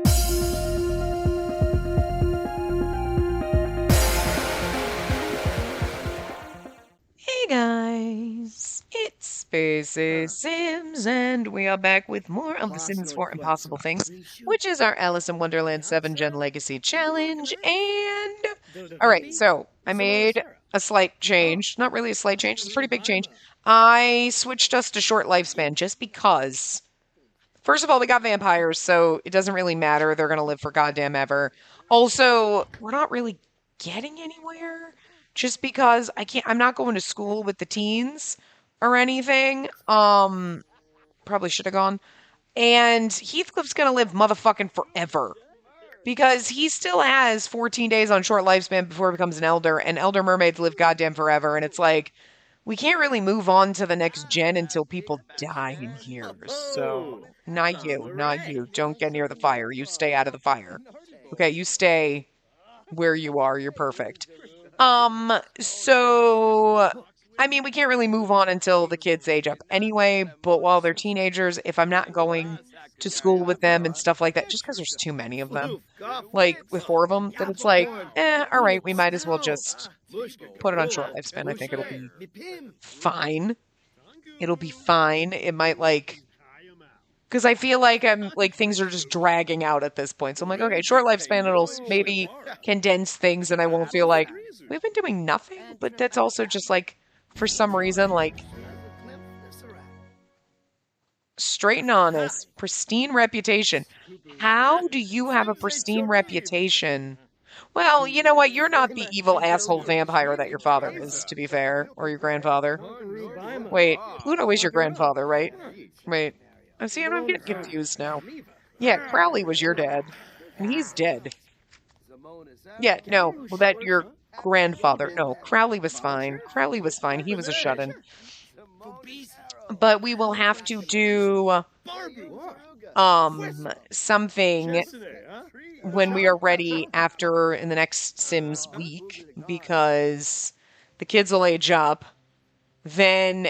Hey guys, it's Spacey Sims, and we are back with more of The Sims 4 Impossible Things, which is our Alice in Wonderland 7 Gen Legacy Challenge. And alright, so I made a slight change. Not really a slight change, it's a pretty big change. I switched us to short lifespan just because. First of all, we got vampires, so it doesn't really matter. They're gonna live for goddamn ever. Also, we're not really getting anywhere just because I'm not going to school with the teens or anything. Probably should have gone. And Heathcliff's gonna live motherfucking forever because he still has 14 days on short lifespan before he becomes an elder, and elder mermaids live goddamn forever. And it's like, we can't really move on to the next gen until people die in here. So, not you, not you. Don't get near the fire. You stay out of the fire. Okay, you stay where you are. You're perfect. So, I mean, we can't really move on until the kids age up anyway, but while they're teenagers, if I'm not going to school with them and stuff like that, just because there's too many of them, like with 4 of them, that it's like, all right, we might as well just put it on short lifespan. I think it'll be fine. It'll be fine. It might because I feel like things are just dragging out at this point. So I'm like, okay, short lifespan, it'll maybe condense things and I won't feel like we've been doing nothing. But that's also just like, for some reason, like, straight and honest, pristine reputation. How do you have a pristine reputation? Well, you know what? You're not the evil asshole vampire that your father is, to be fair, or your grandfather. Wait, Pluto is your grandfather, right? Wait. See, I'm getting confused now. Yeah, Crowley was your dad. And he's dead. Yeah, no. Well, that your grandfather. No, Crowley was fine. Crowley was fine. He was a shut-in. But we will have to do something when we are ready after in the next Sims week, because the kids will age up. Then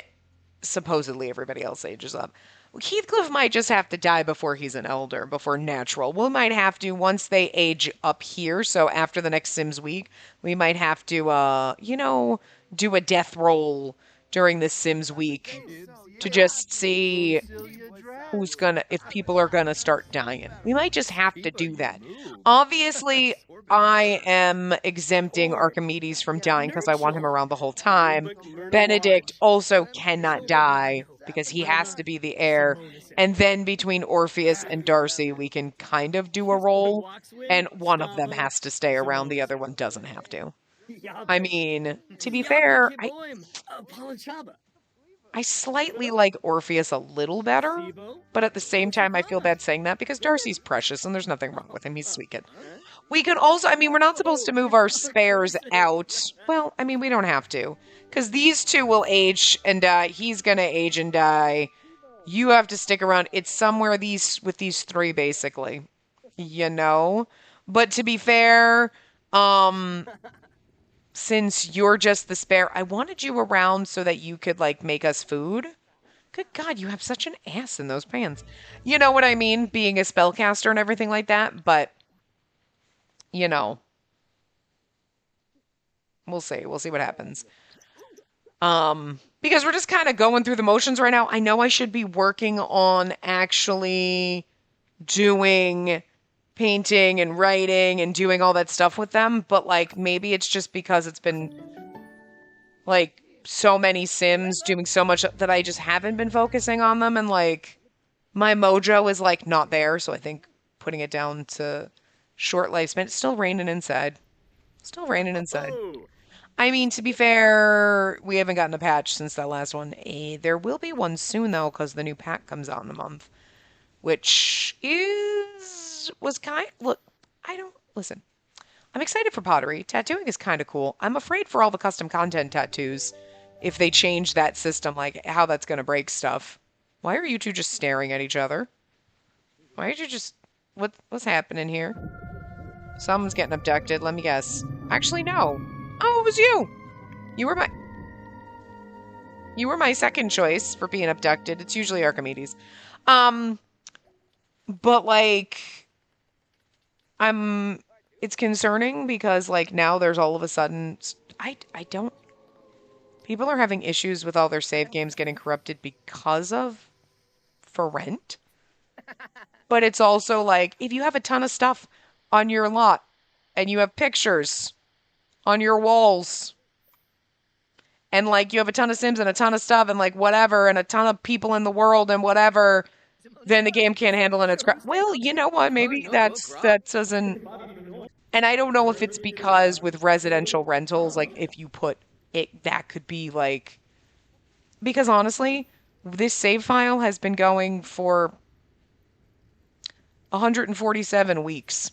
supposedly everybody else ages up. Heathcliff might just have to die before he's an elder, before natural. We might have to, once they age up here, so after the next Sims week, we might have to, do a death roll during this Sims week to just see if people are gonna start dying. We might just have to do that. Obviously, I am exempting Archimedes from dying because I want him around the whole time. Benedict also cannot die because he has to be the heir. And then between Orpheus and Darcy, we can kind of do a roll, and one of them has to stay around, the other one doesn't have to. I mean, to be fair, I slightly like Orpheus a little better, but at the same time, I feel bad saying that because Darcy's precious and there's nothing wrong with him. He's sweet kid. We can also, I mean, we're not supposed to move our spares out. Well, I mean, we don't have to, because these two will age and die. He's going to age and die. You have to stick around. It's somewhere with these 3, basically, But to be fair, since you're just the spare, I wanted you around so that you could, make us food. Good God, you have such an ass in those pants. You know what I mean? Being a spellcaster and everything like that, but, we'll see. We'll see what happens. Because we're just kind of going through the motions right now. I know I should be working on actually doing painting and writing and doing all that stuff with them, but maybe it's just because it's been so many Sims doing so much that I just haven't been focusing on them, and my mojo is not there, so I think putting it down to short lifespan. It's still raining inside. I mean, to be fair, we haven't gotten a patch since that last one. There will be one soon though, because the new pack comes out in a month, which look, listen, I'm excited for pottery. Tattooing is kind of cool. I'm afraid for all the custom content tattoos, if they change that system, how that's going to break stuff. Why are you two just staring at each other? Why are you just, what's happening here? Someone's getting abducted, let me guess. Actually, no. Oh, it was you! You were my second choice for being abducted. It's usually Archimedes. But I'm it's concerning because like now there's all of a sudden I don't people are having issues with all their save games getting corrupted because of for rent. But it's also like if you have a ton of stuff on your lot and you have pictures on your walls and like you have a ton of Sims and a ton of stuff and like whatever and a ton of people in the world and whatever, then the game can't handle it. It's well, you know what? Maybe that doesn't. And I don't know if it's because with residential rentals, like if you put it, that could be like because honestly, this save file has been going for 147 weeks.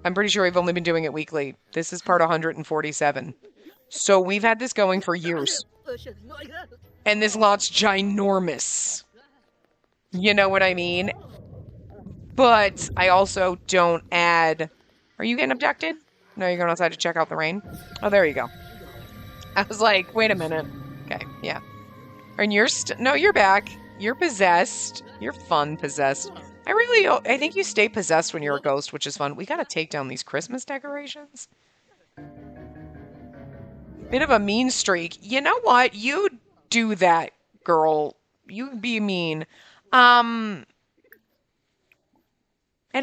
I'm pretty sure we've only been doing it weekly. This is part 147. So we've had this going for years. And this lot's ginormous. You know what I mean? But I also don't add... Are you getting abducted? No, you're going outside to check out the rain? Oh, there you go. I was like, wait a minute. Okay, yeah. And you're... No, you're back. You're possessed. You're fun possessed. I think you stay possessed when you're a ghost, which is fun. We gotta take down these Christmas decorations. Bit of a mean streak. You know what? You do that, girl. You be mean. And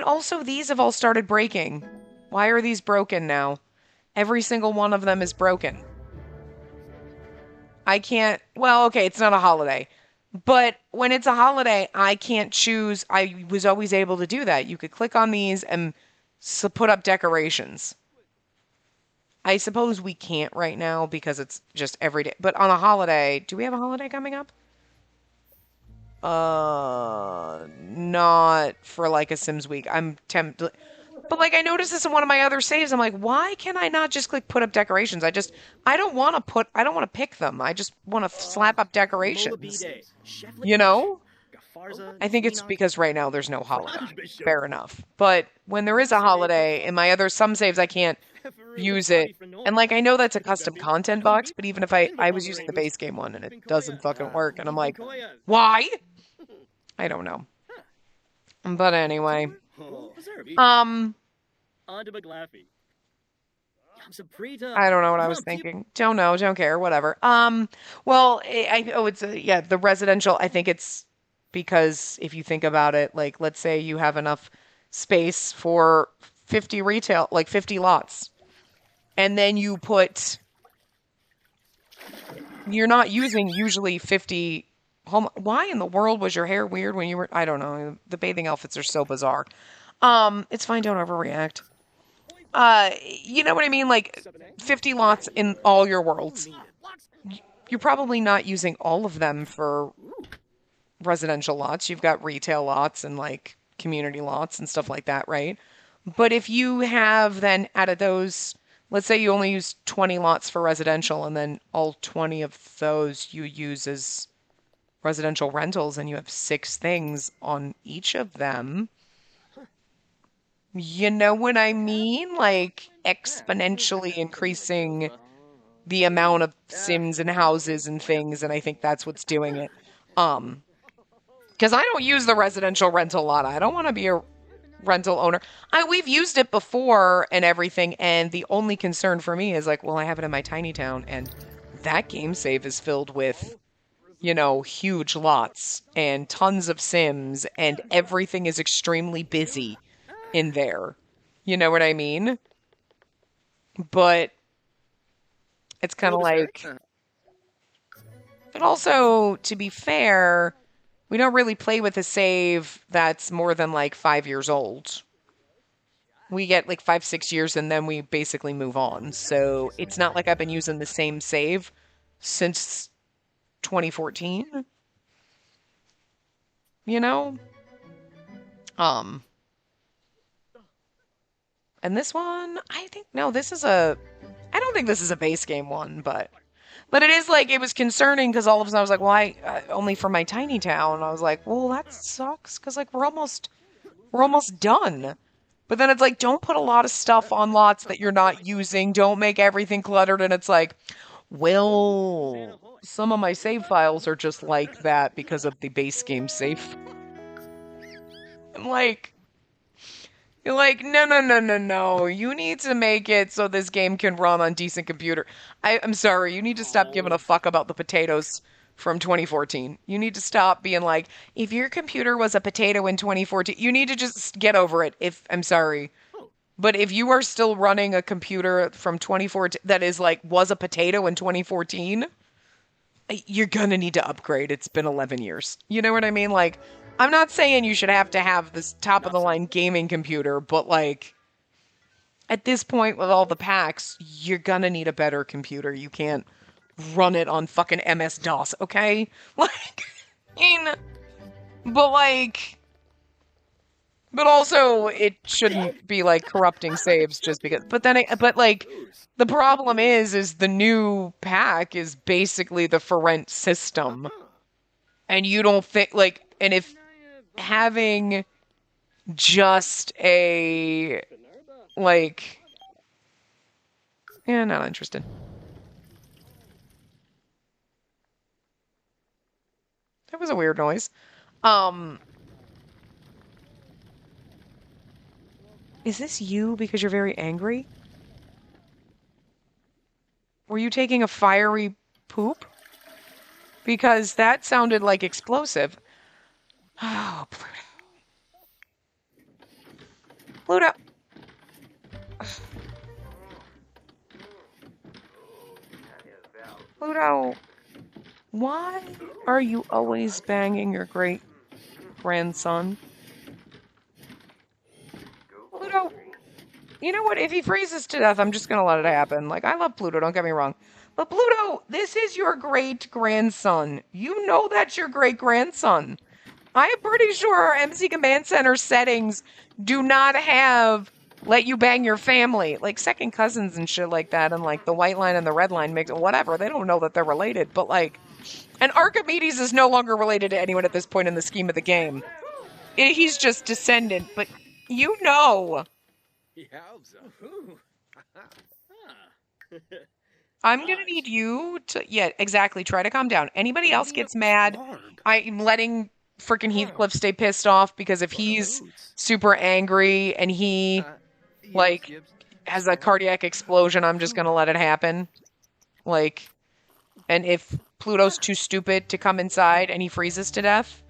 also these have all started breaking. Why are these broken now? Every single one of them is broken. I can't... Well, okay, it's not a holiday. But when it's a holiday, I can't choose. I was always able to do that. You could click on these and put up decorations. I suppose we can't right now because it's just every day. But on a holiday, do we have a holiday coming up? Not for like a Sims week. I'm tempted. But like I noticed this in one of my other saves. I'm like, why can I not just click put up decorations? I don't want to pick them. I just want to slap up decorations. You know? I think it's because right now there's no holiday. Fair enough. But when there is a holiday, in my other some saves I can't use it. And like I know that's a custom content box, but even if I was using the base game one and it doesn't fucking work and I'm like, why? I don't know. But anyway. I don't know what I was thinking. Don't know. Don't care. Whatever. Well, yeah, the residential, I think it's because if you think about it, like, let's say you have enough space for 50 retail, like 50 lots. And then you're not using usually 50 home. Why in the world was your hair weird when you were, I don't know. The bathing outfits are so bizarre. It's fine. Don't overreact. You know what I mean? Like 50 lots in all your worlds. You're probably not using all of them for residential lots. You've got retail lots and like community lots and stuff like that, right? But if you have then out of those, let's say you only use 20 lots for residential and then all 20 of those you use as residential rentals and you have 6 things on each of them. You know what I mean? Like exponentially increasing the amount of Sims and houses and things, and I think that's what's doing it. Because I don't use the residential rental lot. I don't want to be a rental owner. We've used it before and everything, and the only concern for me is like, well, I have it in my tiny town, and that game save is filled with, you know, huge lots and tons of Sims, and everything is extremely busy in there. You know what I mean? But it's kind of like... But also, to be fair, we don't really play with a save that's more than like 5 years old. We get like 5, 6 years and then we basically move on. So it's not like I've been using the same save since 2014. You know? And this one, I don't think this is a base game one, but it is like, it was concerning because all of a sudden I was like, why only for my tiny town? I was like, well, that sucks because like we're almost done. But then it's like, don't put a lot of stuff on lots that you're not using. Don't make everything cluttered. And it's like, well, some of my save files are just like that because of the base game save. Like, you're like, no, no, no, no, no. You need to make it so this game can run on decent computer. I'm sorry, you need to stop giving a fuck about the potatoes from 2014. You need to stop being like, if your computer was a potato in 2014, you need to just get over it. I'm sorry. But if you are still running a computer from 2014 that is like, was a potato in 2014, you're gonna need to upgrade. It's been 11 years. You know what I mean? Like, I'm not saying you should have to have this top of the line gaming computer, but like, at this point with all the packs, you're gonna need a better computer. You can't run it on fucking MS-DOS, okay? Like, I mean, but like, but also it shouldn't be like corrupting saves just because. But then, but like, the problem is the new pack is basically the for rent system, and you don't think like, and if having just a like, yeah, not interested. That was a weird noise. Is this you because you're very angry? Were you taking a fiery poop? Because that sounded like explosive. Oh, Pluto. Pluto. Pluto, why are you always banging your great grandson? Pluto, you know what? If he freezes to death, I'm just going to let it happen. Like, I love Pluto, don't get me wrong. But Pluto, this is your great grandson. You know that's your great grandson. I am pretty sure our MC Command Center settings do not have let you bang your family. Like second cousins and shit like that, and like the white line and the red line mix, whatever. They don't know that they're related, but like, and Archimedes is no longer related to anyone at this point in the scheme of the game. He's just descendant, but you know. I'm gonna need you to, yeah, exactly, try to calm down. Anybody else gets mad, I'm letting freaking Heathcliff stay pissed off, because if he's super angry and he, like, has a cardiac explosion, I'm just gonna let it happen. Like, and if Pluto's too stupid to come inside and he freezes to death,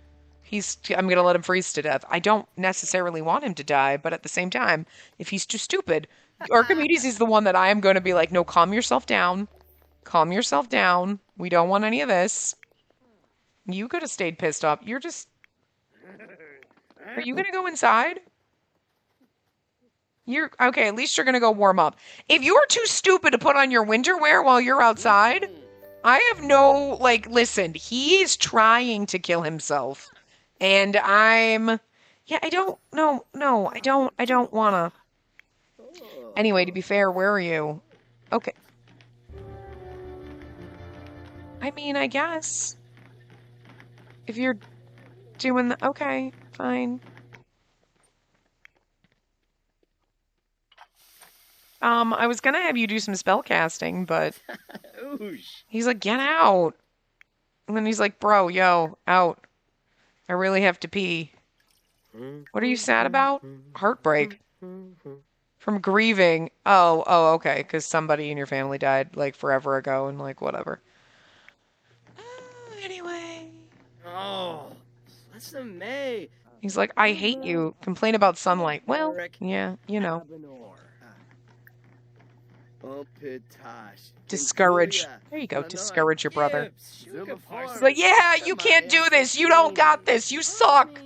I'm gonna let him freeze to death. I don't necessarily want him to die, but at the same time, if he's too stupid, Archimedes is the one that I am going to be like, no, calm yourself down. Calm yourself down. We don't want any of this. You could have stayed pissed off. You're just... Are you going to go inside? Okay, at least you're going to go warm up. If you're too stupid to put on your winter wear while you're outside, I have no, like, listen, he's trying to kill himself. And I don't want to. Anyway, to be fair, where are you? Okay. I mean, I guess. If you're doing the... Okay, fine. I was gonna have you do some spell casting, but... He's like, get out! And then he's like, bro, yo, out. I really have to pee. What are you sad about? Heartbreak. From grieving. Oh, okay, because somebody in your family died, like, forever ago, and, like, whatever. Anyway. Oh, listen, May. He's like, I hate you. Complain about sunlight. Well, yeah, you know. Discourage. There you go, discourage your brother. He's like, yeah, you can't do this. You don't got this. You suck.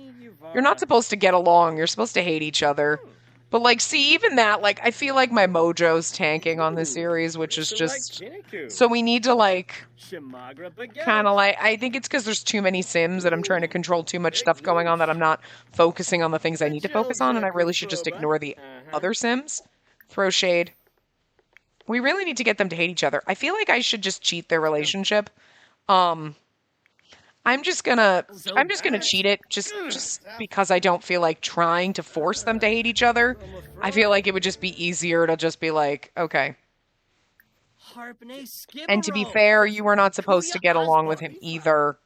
You're not supposed to get along. You're supposed to hate each other. But, like, see, even that, like, I feel like my mojo's tanking on this series, which is just... So we need to, like, kind of like... I think it's because there's too many Sims that I'm trying to control too much stuff going on that I'm not focusing on the things I need to focus on, and I really should just ignore the other Sims. Throw shade. We really need to get them to hate each other. I feel like I should just cheat their relationship. I'm just gonna cheat it just because I don't feel like trying to force them to hate each other. I feel like it would just be easier to just be like, okay. And to be fair, you were not supposed to get along with him either.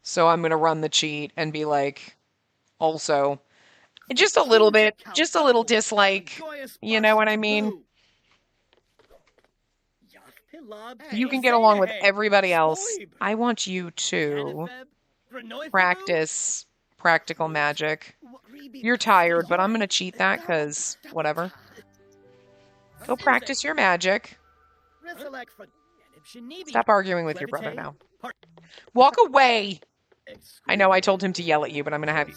So I'm gonna run the cheat and be like, also, Just a little bit. Just a little dislike. You know what I mean? You can get along with everybody else. I want you to practice practical magic. You're tired, but I'm going to cheat that because whatever. Go practice your magic. Stop arguing with your brother now. Walk away! I know I told him to yell at you, but I'm going to have you.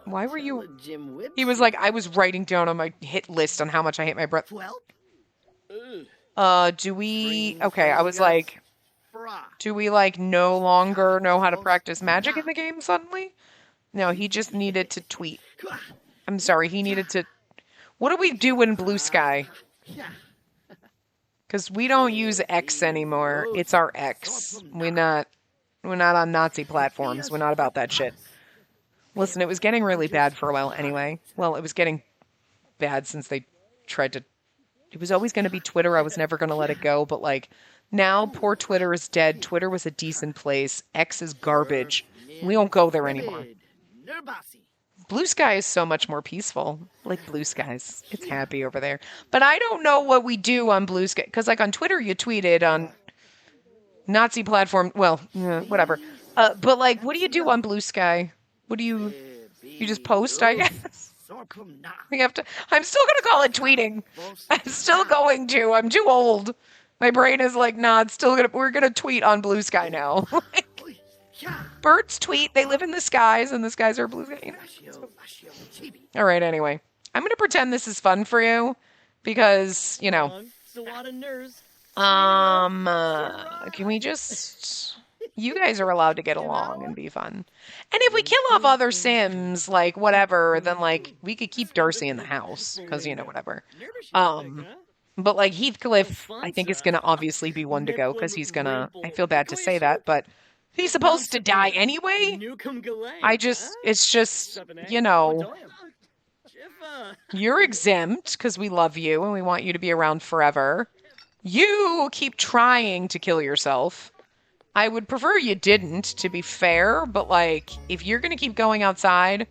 Why were you... He was like, I was writing down on my hit list on how much I hate my brother. Do we... Okay, I was like... Do we, like, no longer know how to practice magic in the game suddenly? No, he just needed to tweet. I'm sorry, he needed to... What do we do in Blue Sky? Because we don't use X anymore. It's our X. We're not on Nazi platforms. We're not about that shit. Listen, it was getting really bad for a while anyway. Well, it was getting bad since they tried to... It was always going to be Twitter. I was never going to let it go. But, like, now poor Twitter is dead. Twitter was a decent place. X is garbage. We don't go there anymore. Blue Sky is so much more peaceful. Like Blue Skies. It's happy over there. But I don't know what we do on Blue Sky. Because, like, on Twitter, you tweeted on Nazi platform. Well, whatever. But, like, what do you do on Blue Sky? What do you... You just post, I guess? We have to... I'm still going to call it tweeting. I'm still going to. I'm too old. My brain is like, nah, it's still gonna... We're going to tweet on Blue Sky now. Birds tweet. They live in the skies, and the skies are blue sky. You know? All right, anyway. I'm going to pretend this is fun for you, because, you know. Can we just... You guys are allowed to get along and be fun. And if we kill off other Sims, like, whatever, then, like, we could keep Darcy in the house, because, you know, whatever. But, like, Heathcliff, I think is going to obviously be one to go, because he's going to... I feel bad to say that, but... He's supposed to die anyway? It's just, you know, you're exempt because we love you and we want you to be around forever. You keep trying to kill yourself. I would prefer you didn't, to be fair, but, like, if you're going to keep going outside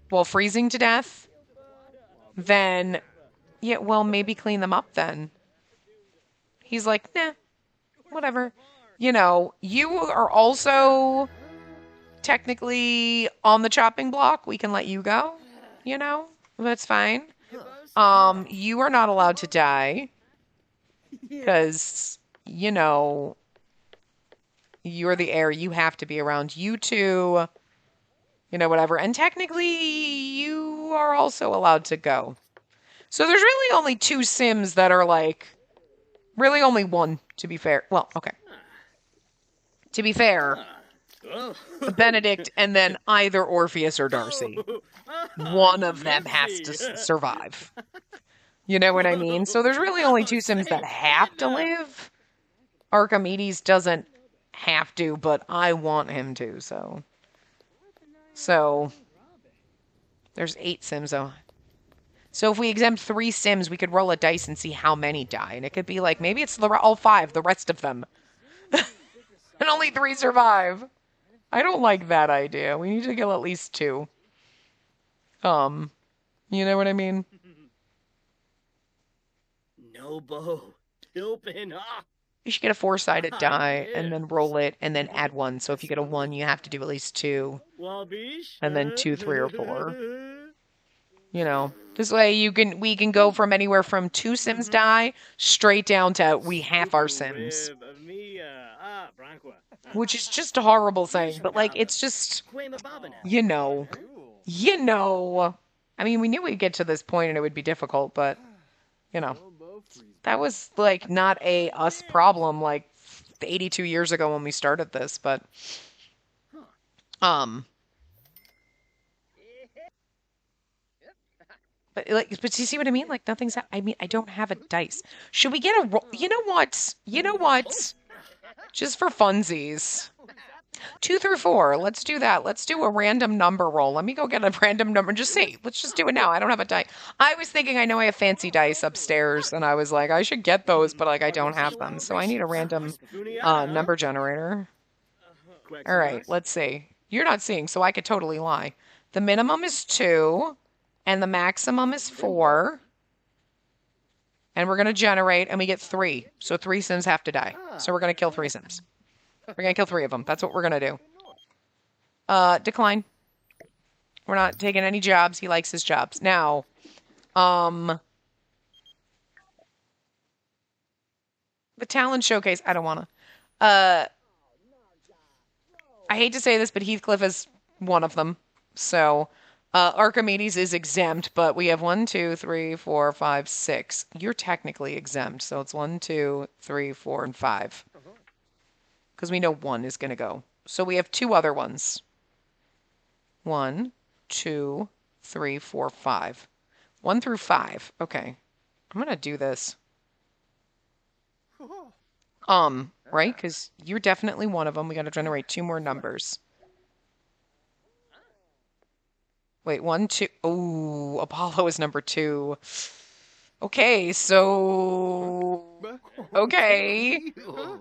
while freezing to death, then, yeah, well, maybe clean them up then. He's like, nah, whatever. You know, you are also technically on the chopping block. We can let you go, you know? That's fine. You are not allowed to die because, you know, you're the heir. You have to be around. You two, you know, whatever. And technically, you are also allowed to go. So there's really only 2 Sims that are, like, really only 1, to be fair. Well, okay. To be fair, Benedict and then either Orpheus or Darcy. One of them has to survive. You know what I mean? So there's really only 2 Sims that have to live. Archimedes doesn't have to, but I want him to, so. So, there's 8 Sims, though. So if we exempt 3 Sims, we could roll a dice and see how many die. And it could be like, maybe it's all 5, the rest of them. And only 3 survive. I don't like that idea. We need to kill at least 2. You know what I mean? No, You should get a 4-sided die and then roll it and then add 1. So if you get a 1, you have to do at least 2. And then 2, 3, or 4. You know, this way we can go from anywhere from 2 Sims die straight down to we half our Sims. Which is just a horrible saying, but, like, it's just, you know. I mean, we knew we'd get to this point and it would be difficult, but, you know. That was, like, not a us problem, like, 82 years ago when we started this, but, But, like, but you see what I mean? Like, nothing's... I mean, I don't have a dice. Should we get a roll? You know what? Just for funsies. 2 through 4. Let's do that. Let's do a random number roll. Let me go get a random number. Just see. Let's just do it now. I don't have a dice. I was thinking, I know I have fancy dice upstairs, and I was like, I should get those, but, like, I don't have them. So I need a random number generator. All right, let's see. You're not seeing, so I could totally lie. The minimum is 2, and the maximum is 4. And we're going to generate, and we get 3. So 3 Sims have to die. So we're going to kill 3 Sims. We're going to kill 3 of them. That's what we're going to do. Decline. We're not taking any jobs. He likes his jobs. Now, the talent showcase, I don't want to. I hate to say this, but Heathcliff is one of them. So, Archimedes is exempt, but we have 1, 2, 3, 4, 5, 6. You're technically exempt, so it's 1, 2, 3, 4, and 5. Because we know 1 is going to go. So we have 2 other ones. 1, 2, 3, 4, 5. 1 through 5. Okay. I'm going to do this. Right? Because you're definitely one of them. We got to generate 2 more numbers. Wait, 1, 2. Oh, Apollo is number 2. Okay, so... Okay.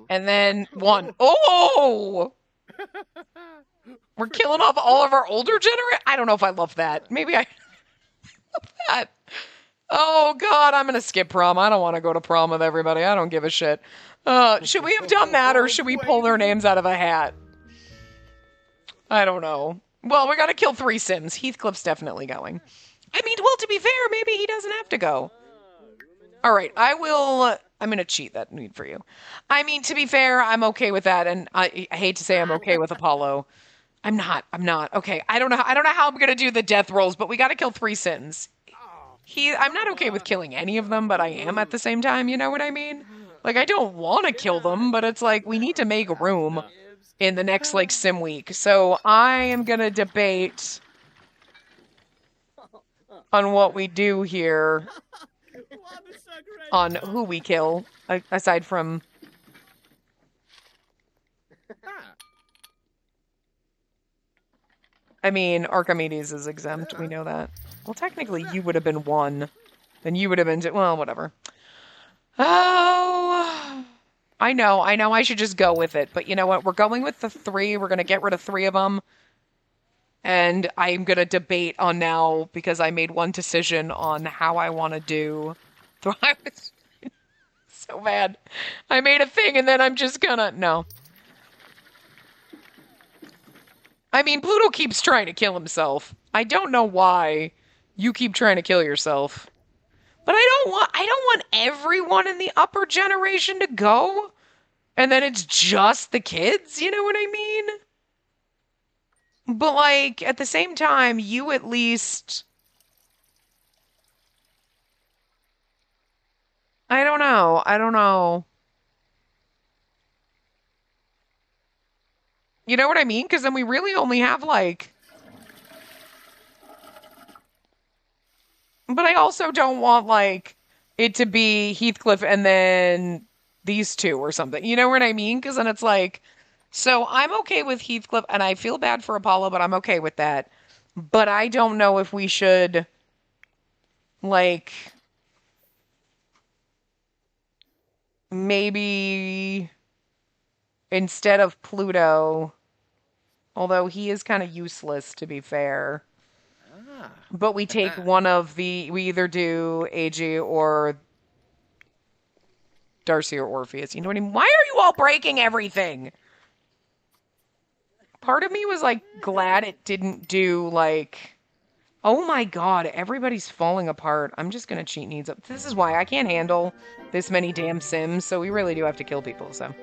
And then 1. Oh! We're killing off all of our older generation. I don't know if I love that. Maybe I love that. Oh, God, I'm going to skip prom. I don't want to go to prom with everybody. I don't give a shit. Should we have done that, or should we pull their names out of a hat? I don't know. Well, we got to kill 3 Sims. Heathcliff's definitely going. I mean, well, to be fair, maybe he doesn't have to go. All right, I'm going to cheat that need for you. I mean, to be fair, I'm okay with that, and I hate to say I'm okay with Apollo. I'm not. Okay, I don't know how I'm going to do the death rolls, but we got to kill 3 Sims. I'm not okay with killing any of them, but I am at the same time, you know what I mean? Like, I don't want to kill them, but it's like, we need to make room in the next, like, Sim week. So I am going to debate on what we do here, on who we kill, aside from... I mean, Archimedes is exempt, we know that. Well, technically, you would have been 1. Then you would have been... Well, whatever. Oh... I know I should just go with it. But you know what? We're going with the 3. We're going to get rid of 3 of them. And I'm going to debate on now, because I made one decision on how I want to do... I was so bad. I made a thing, and then I'm just gonna... No. I mean, Pluto keeps trying to kill himself. I don't know why you keep trying to kill yourself. But I don't want everyone in the upper generation to go. And then it's just the kids, you know what I mean? But like, at the same time, you at least... I don't know. You know what I mean? Because then we really only have, like... But I also don't want, like, it to be Heathcliff and then these 2 or something. You know what I mean? Because then it's like... So I'm okay with Heathcliff, and I feel bad for Apollo, but I'm okay with that. But I don't know if we should, like... Maybe instead of Pluto, although he is kind of useless, to be fair. But we take one of we either do AG or Darcy or Orpheus. You know what I mean? Why are you all breaking everything? Part of me was like glad it didn't do like... Oh my god, everybody's falling apart. I'm just gonna cheat needs up. This is why I can't handle this many damn Sims, so we really do have to kill people, so.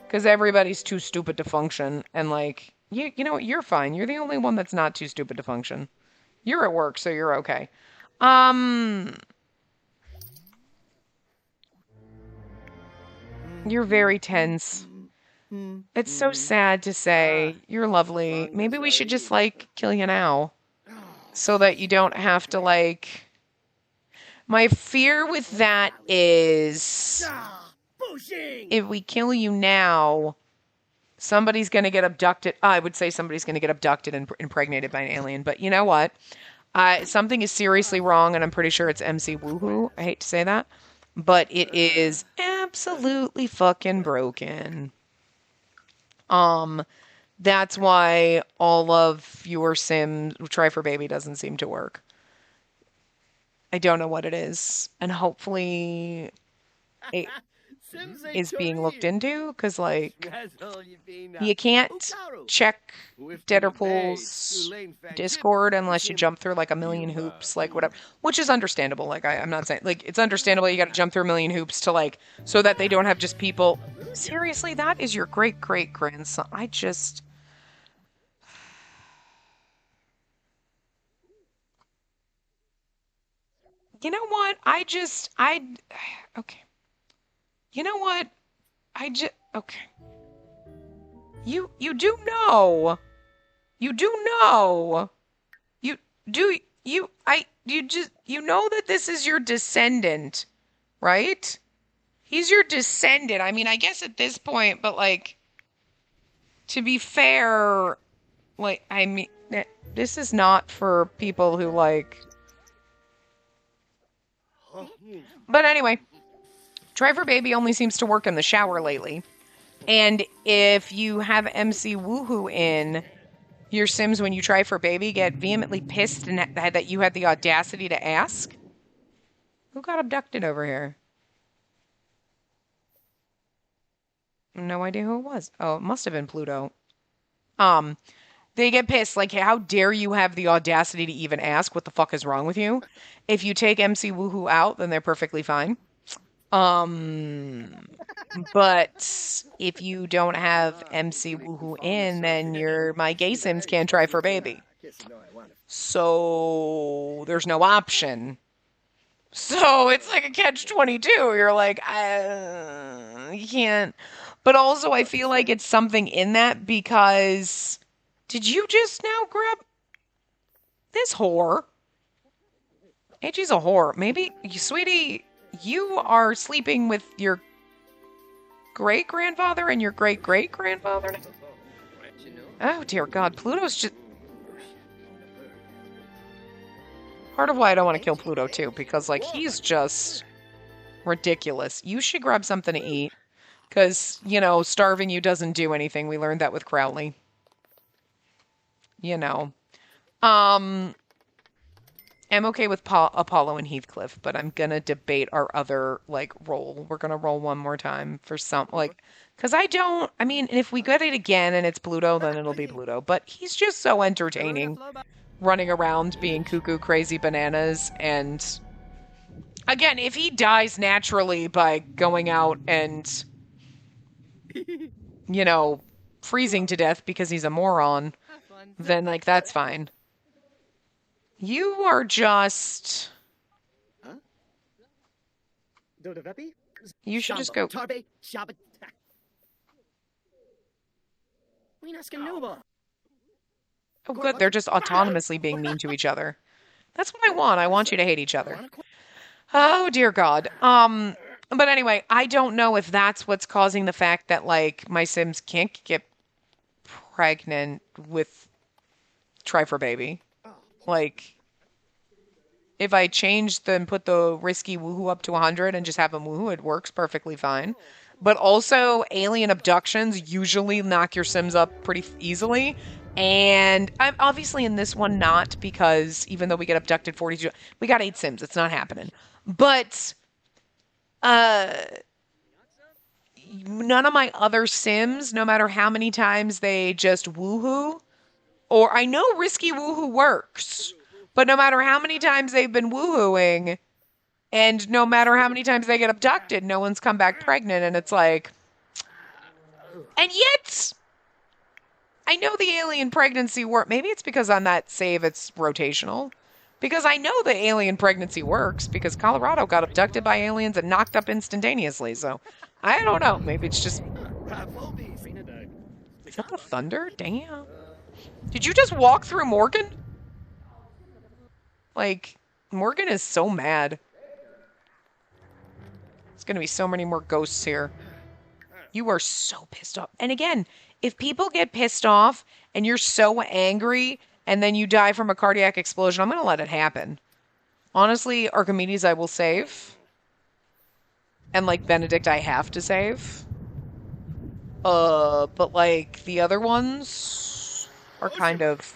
Because everybody's too stupid to function, and like, you know what, you're fine. You're the only one that's not too stupid to function. You're at work, so you're okay. You're very tense. It's so sad to say. You're lovely. Maybe we should just, like, kill you now. So that you don't have to, like... My fear with that is... If we kill you now, somebody's going to get abducted. I would say somebody's going to get abducted and impregnated by an alien. But you know what? Something is seriously wrong, and I'm pretty sure it's MC Woohoo. I hate to say that. But it is... absolutely fucking broken. So I'm going to That's why all of your Sims Try for Baby doesn't seem to work. I don't know what it is. And hopefully it Sims a is being looked Chori. into because, like, Schmezel, you mean, you can't Utaru. check Wifting a bay, Deadpool's Sulain Fangship, Discord unless you Sim, jump through like a million Yuma, hoops, like whatever, which is understandable. Like, I'm not saying, like, it's understandable you got to jump through a million hoops to, like, so that they don't have just people. Seriously, that is your great great grandson. I just. You know what? Okay. You know what? Okay. You do know. You do know. You do you just you know that this is your descendant, right? He's your descendant. I mean, I guess at this point, but like to be fair, like I mean this is not for people who like. But anyway, Try for Baby only seems to work in the shower lately. And if you have MC Woohoo in, your Sims, when you try for baby, get vehemently pissed and that you had the audacity to ask. Who got abducted over here? No idea who it was. Oh, it must have been Pluto. They get pissed. Like, how dare you have the audacity to even ask? What the fuck is wrong with you? If you take MC Woohoo out, then they're perfectly fine. But if you don't have MC Woohoo in, then my gay Sims can't try for baby. So there's no option. So it's like a catch-22. You're like, you can't. But also, I feel like it's something in that because did you just now grab this whore? AG's a whore. Maybe, sweetie, you are sleeping with your great-grandfather and your great-great-grandfather? Oh, dear God. Pluto's just... Part of why I don't want to kill Pluto, too, because, like, he's just ridiculous. You should grab something to eat, because, you know, starving you doesn't do anything. We learned that with Crowley. You know. I'm okay with Apollo and Heathcliff, but I'm gonna debate our other, like, roll. We're gonna roll one more time for some, like, because I mean, if we get it again and it's Pluto, then it'll be Pluto, but he's just so entertaining. Running around being cuckoo crazy bananas, and again, if he dies naturally by going out and, you know, freezing to death because he's a moron, then, like, that's fine. You are just... You should just go... Oh, good. They're just autonomously being mean to each other. That's what I want. I want you to hate each other. Oh, dear God. But anyway, I don't know if that's what's causing the fact that, like, my Sims can't get pregnant with Try for Baby. Like, if I change and put the risky woohoo up to 100 and just have them woohoo, it works perfectly fine. But also, alien abductions usually knock your Sims up pretty easily. And I'm obviously in this one not, because even though we get abducted 42, we got 8 Sims. It's not happening. But none of my other Sims, no matter how many times they just woohoo, or I know risky woohoo works, but no matter how many times they've been woohooing, and no matter how many times they get abducted, no one's come back pregnant, and it's like... And yet... I know the alien pregnancy work. Maybe it's because on that save it's rotational. Because I know the alien pregnancy works, because Colorado got abducted by aliens and knocked up instantaneously, so... I don't know. Maybe it's just... Is that the thunder? Damn. Did you just walk through Morgan? Like, Morgan is so mad. There's gonna be so many more ghosts here. You are so pissed off. And again, if people get pissed off and you're so angry and then you die from a cardiac explosion, I'm gonna let it happen. Honestly, Archimedes I will save. And like Benedict I have to save. But like the other ones are kind of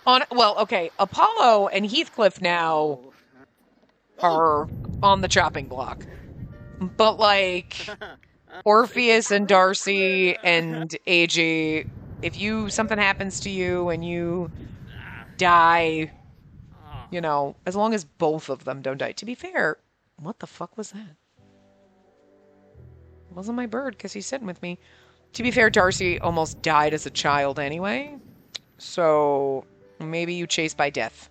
on. Well, okay, Apollo and Heathcliff now are on the chopping block, but like Orpheus and Darcy and AG, if you something happens to you and you die, you know, as long as both of them don't die. To be fair, what the fuck was that? It wasn't my bird because he's sitting with me. To be fair, Darcy almost died as a child anyway, so maybe you chase by death.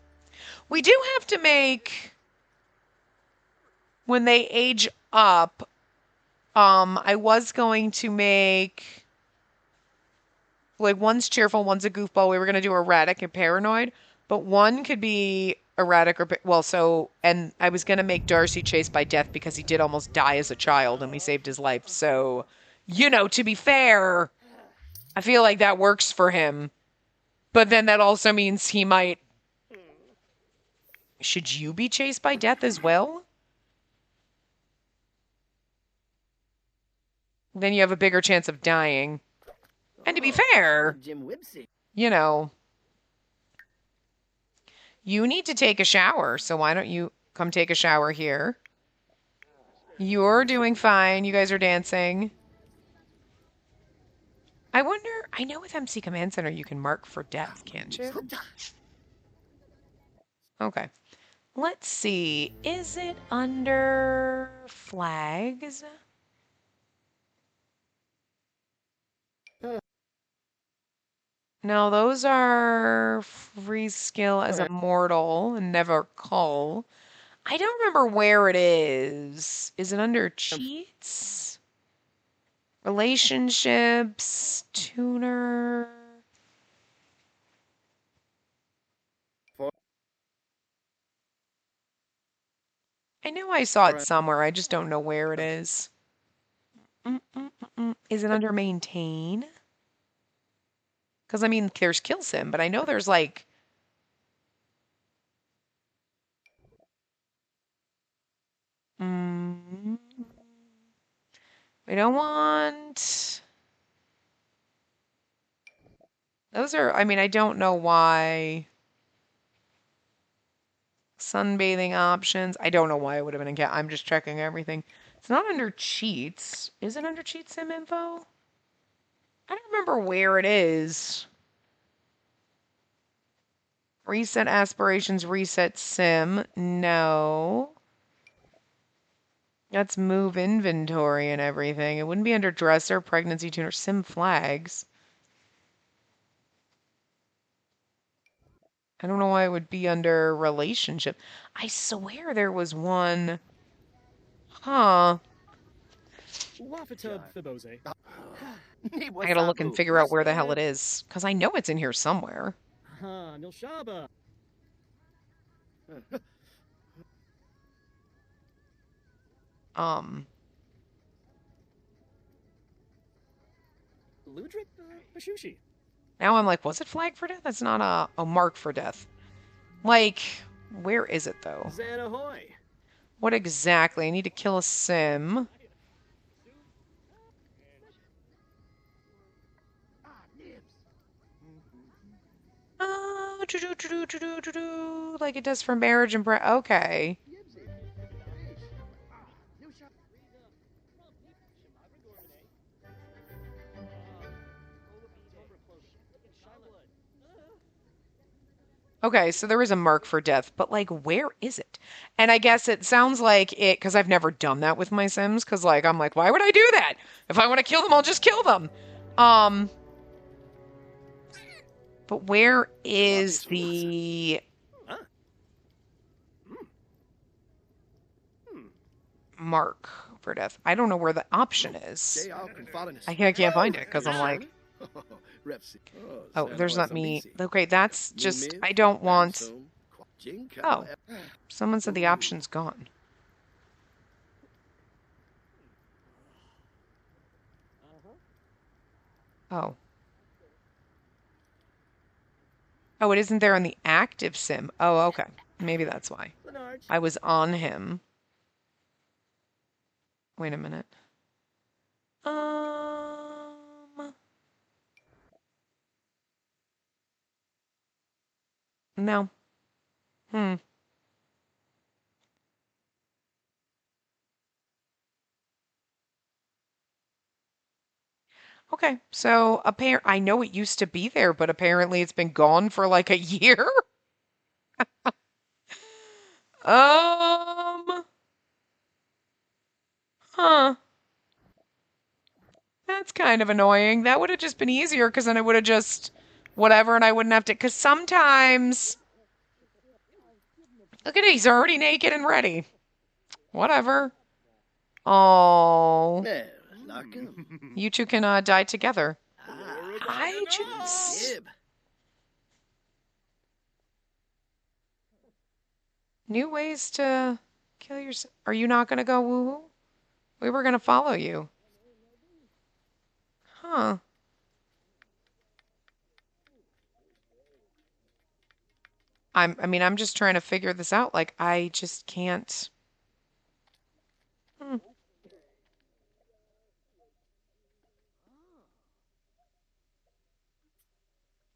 We do have to make when they age up. I was going to make like one's cheerful, one's a goofball. We were gonna do erratic and paranoid, but one could be erratic or well. So and I was gonna make Darcy chased by death because he did almost die as a child and we saved his life. So, you know, to be fair, I feel like that works for him. But then that also means he might. Should you be chased by death as well? Then you have a bigger chance of dying. And to be fair, you know, you need to take a shower, so why don't you come take a shower here? You're doing fine. You guys are dancing. I wonder, I know with MC Command Center you can mark for death, can't you? Okay. Let's see. Is it under flags? No, those are free skill as a mortal and never call. I don't remember where it is. Is it under cheats? Relationships? Tuner? I know I saw it somewhere. I just don't know where it is. Is it under maintain? Because, I mean, there's kill sim, but I know there's like... we don't want... Those are, I mean, I don't know why. Sunbathing options. I don't know why it would have been in cat. I'm just checking everything. It's not under cheats. Is it under cheat sim info? I don't remember where it is. Reset aspirations, reset sim. No. That's move inventory and everything. It wouldn't be under dresser, pregnancy tuner, sim flags. I don't know why it would be under relationship. I swear there was one. Huh. I gotta look and figure out where the hell it is. Because I know it's in here somewhere. Now I'm like, was it flag for death? That's not a mark for death. Like, where is it though? What exactly? I need to kill a sim. Like it does for marriage and okay. Okay, so there is a mark for death, but like, where is it? And I guess it sounds like it, because I've never done that with my Sims, because like, I'm like, why would I do that? If I want to kill them, I'll just kill them. But where is the mark for death? I don't know where the option is. I can't find it, because I'm like, oh, there's not me. Okay, that's just, I don't want... Oh, someone said the option's gone. Oh. Oh, it isn't there on the active sim. Oh, okay. Maybe that's why. I was on him. Wait a minute. No. Okay, so I know it used to be there, but apparently it's been gone for like a year. Um, huh. That's kind of annoying. That would have just been easier because then I would have just whatever and I wouldn't have to. Because sometimes, look at it, he's already naked and ready. Whatever. Oh, you two can die together. I just. New ways to kill yourself. Are you not going to go woo-woo? We were going to follow you. Huh. I'm just trying to figure this out. Like, I just can't.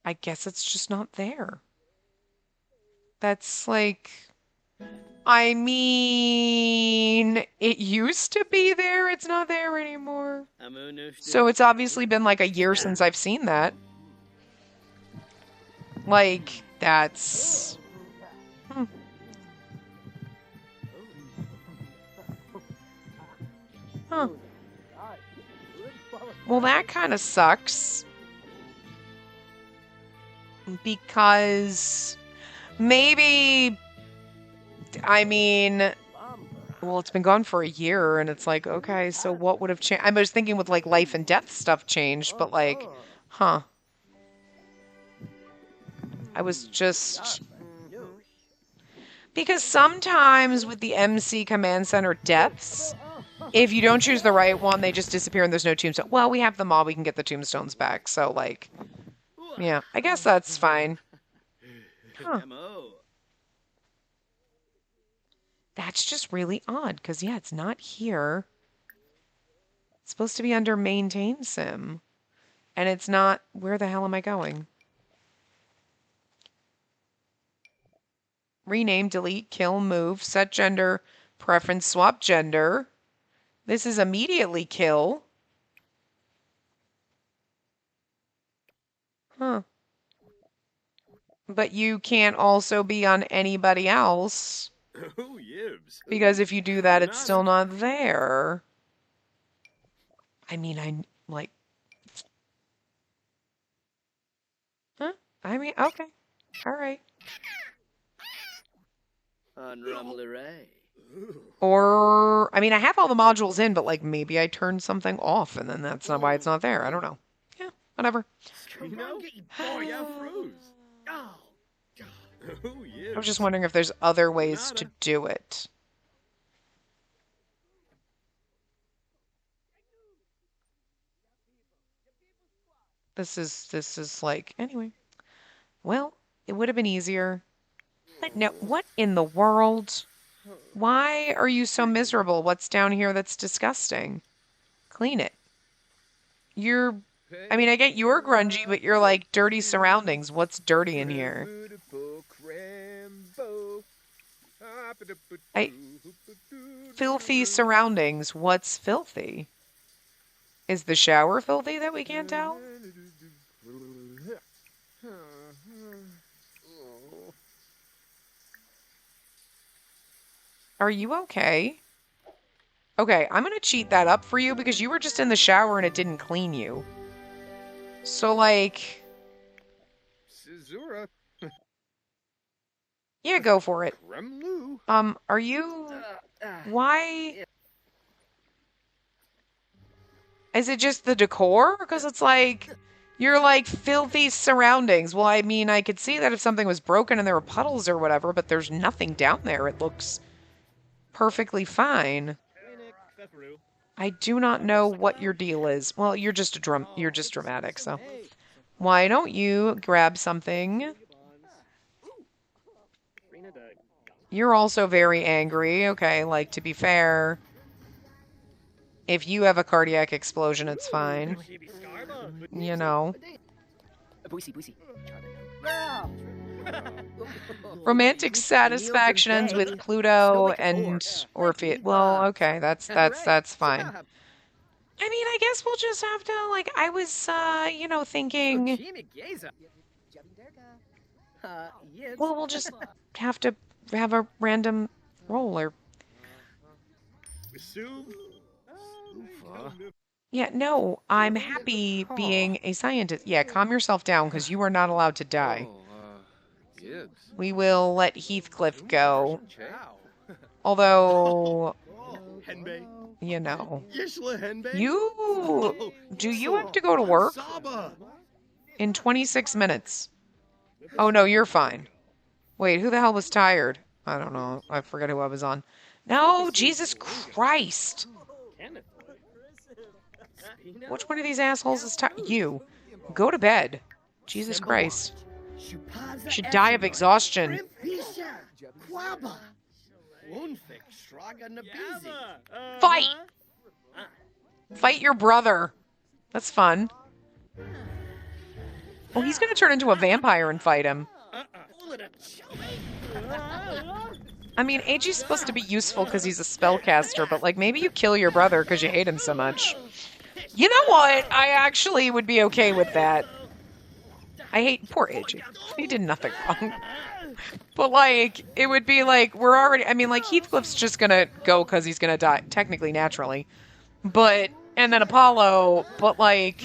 I guess it's just not there. That's like, I mean, it used to be there. It's not there anymore. So it's obviously been like a year since I've seen that. Like, that's... Huh. Well, that kind of sucks. Because maybe, I mean, well, it's been gone for a year, and it's like, okay, so what would have changed? I was thinking with like life and death stuff changed, but like, huh. I was just... Because sometimes with the MC Command Center deaths, if you don't choose the right one, they just disappear and there's no tombstone. Well, we have them all. We can get the tombstones back. So, like, yeah, I guess that's fine. Huh. That's just really odd because, yeah, it's not here. It's supposed to be under maintain sim. And it's not. Where the hell am I going? Rename, delete, kill, move, set gender, preference, swap gender. This is immediately kill. Huh. But you can't also be on anybody else. Because if you do that, it's still not there. I mean, I like... Huh? I mean, okay. All right. Or, I mean, I have all the modules in, but like maybe I turned something off and then that's not why it's not there. I don't know. Yeah, whatever. I was just wondering if there's other ways to do it. This is like, anyway. Well, it would have been easier. But no, what in the world? Why are you so miserable? What's down here that's disgusting? Clean it. I mean, I get you're grungy, but you're like dirty surroundings. What's dirty in here? Filthy surroundings. What's filthy? Is the shower filthy that we can't tell? Are you okay? Okay, I'm gonna cheat that up for you because you were just in the shower and it didn't clean you. So, like... Yeah, go for it. Are you... Why... Is it just the decor? Because it's like... You're like filthy surroundings. Well, I mean, I could see that if something was broken and there were puddles or whatever, but there's nothing down there. It looks perfectly fine. I do not know what your deal is. Well, you're just dramatic, so why don't you grab something? You're also very angry. Okay, like, to be fair, if you have a cardiac explosion, it's fine. You know. Romantic satisfaction ends with Pluto and Orpheus. Well, okay, that's fine. I mean, I guess we'll just have to, like, I was, thinking, well, we'll just have to have a random roller. Yeah, no, I'm happy being a scientist. Yeah, calm yourself down, because you are not allowed to die. We will let Heathcliff go. Although, you know, do you have to go to work? In 26 minutes. Oh, no, you're fine. Wait, who the hell was tired? I don't know. I forget who I was on. No, Jesus Christ. Which one of these assholes is tired? You. Go to bed. Jesus Christ. You should die of exhaustion. Fight! Fight your brother. That's fun. Oh, he's gonna turn into a vampire and fight him. I mean, AG's supposed to be useful because he's a spellcaster, but, like, maybe you kill your brother because you hate him so much. You know what? I actually would be okay with that. I hate poor AG. He did nothing wrong. But, like, it would be like, we're already... I mean, like, Heathcliff's just gonna go because he's gonna die, technically, naturally. But... And then Apollo, but, like...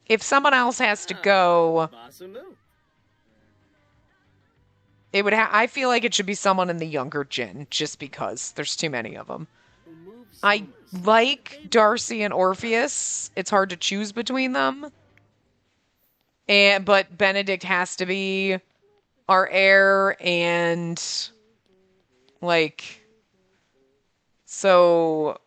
If someone else has to go... It would I feel like it should be someone in the younger gen, just because. There's too many of them. I like Darcy and Orpheus. It's hard to choose between them. But Benedict has to be our heir, and... Like... So...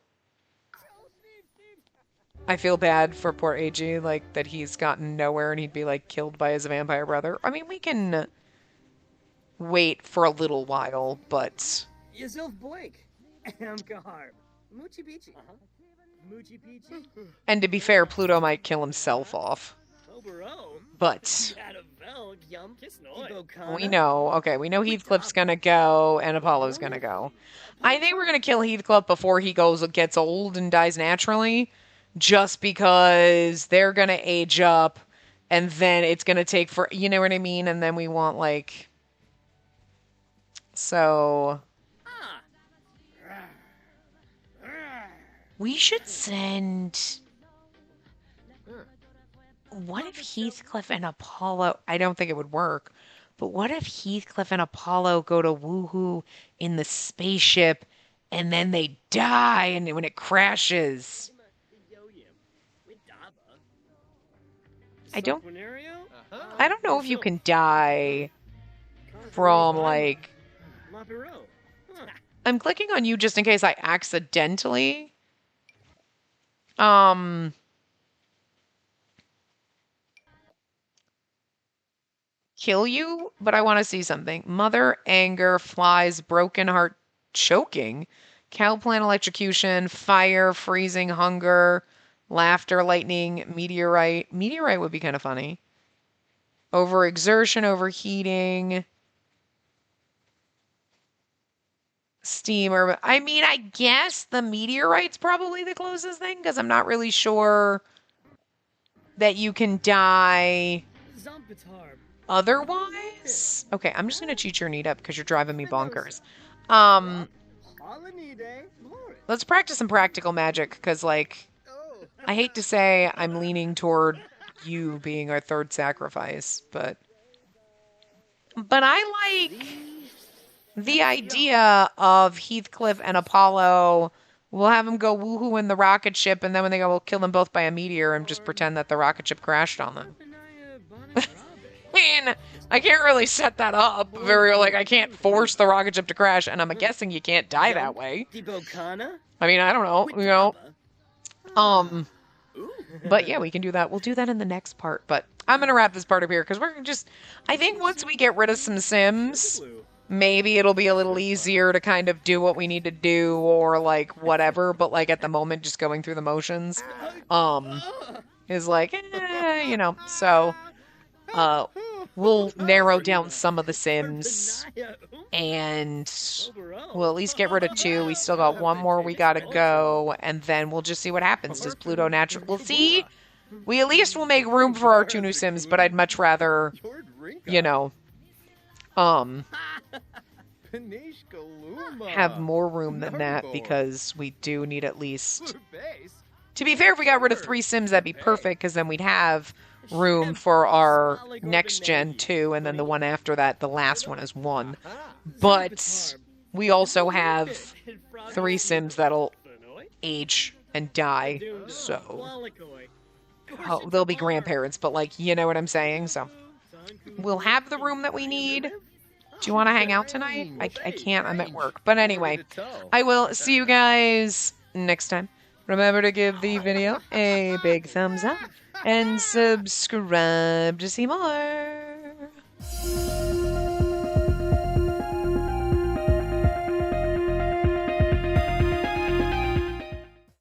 I feel bad for poor AG, like, that he's gotten nowhere and he'd be, like, killed by his vampire brother. I mean, we can... wait for a little while, but... And to be fair, Pluto might kill himself off. But... we know. Okay, we know Heathcliff's gonna go and Apollo's gonna go. I think we're gonna kill Heathcliff before he gets old and dies naturally. Just because they're gonna age up and then it's gonna take for... You know what I mean? And then we want, like... So... We should send... What if Heathcliff and Apollo... I don't think it would work. But what if Heathcliff and Apollo go to Woohoo in the spaceship and then they die and when it crashes? I don't know if you can die from, like... I'm clicking on you just in case I accidentally... kill you, but I want to see something. Mother, anger, flies, broken heart, choking, cow plant electrocution, fire, freezing, hunger, laughter, lightning, meteorite. Meteorite would be kind of funny. Overexertion, overheating, steam, or... I mean, I guess the meteorite's probably the closest thing, because I'm not really sure that you can die otherwise. Okay, I'm just going to cheat your need up because you're driving me bonkers. Let's practice some practical magic, because, like, I hate to say I'm leaning toward you being our third sacrifice, but I like the idea of Heathcliff and Apollo. We'll have them go woohoo in the rocket ship, and then when they go, we'll kill them both by a meteor and just pretend that the rocket ship crashed on them. I mean, I can't really set that up very, like, I can't force the rocket ship to crash, and I'm guessing you can't die that way. I mean, I don't know, you know. But yeah, we can do that. We'll do that in the next part, but I'm gonna wrap this part up here, because we're just... I think once we get rid of some Sims, maybe it'll be a little easier to kind of do what we need to do, or, like, whatever, but, like, at the moment, just going through the motions, is like, you know, so... we'll narrow down some of the Sims, and we'll at least get rid of 2. We still got 1 more we gotta go, and then we'll just see what happens. Does Pluto natural? We'll see. We at least will make room for our 2 new Sims, but I'd much rather, you know, have more room than that, because we do need at least... To be fair, if we got rid of 3 Sims, that'd be perfect, because then we'd have room for our next gen 2, and then the one after that, the last one, is 1. But we also have 3 Sims that'll age and die, so... Oh, they'll be grandparents, but, like, you know what I'm saying? So, we'll have the room that we need. Do you want to hang out tonight? I can't, I'm at work. But anyway, I will see you guys next time. Remember to give the video a big thumbs up and subscribe to see more.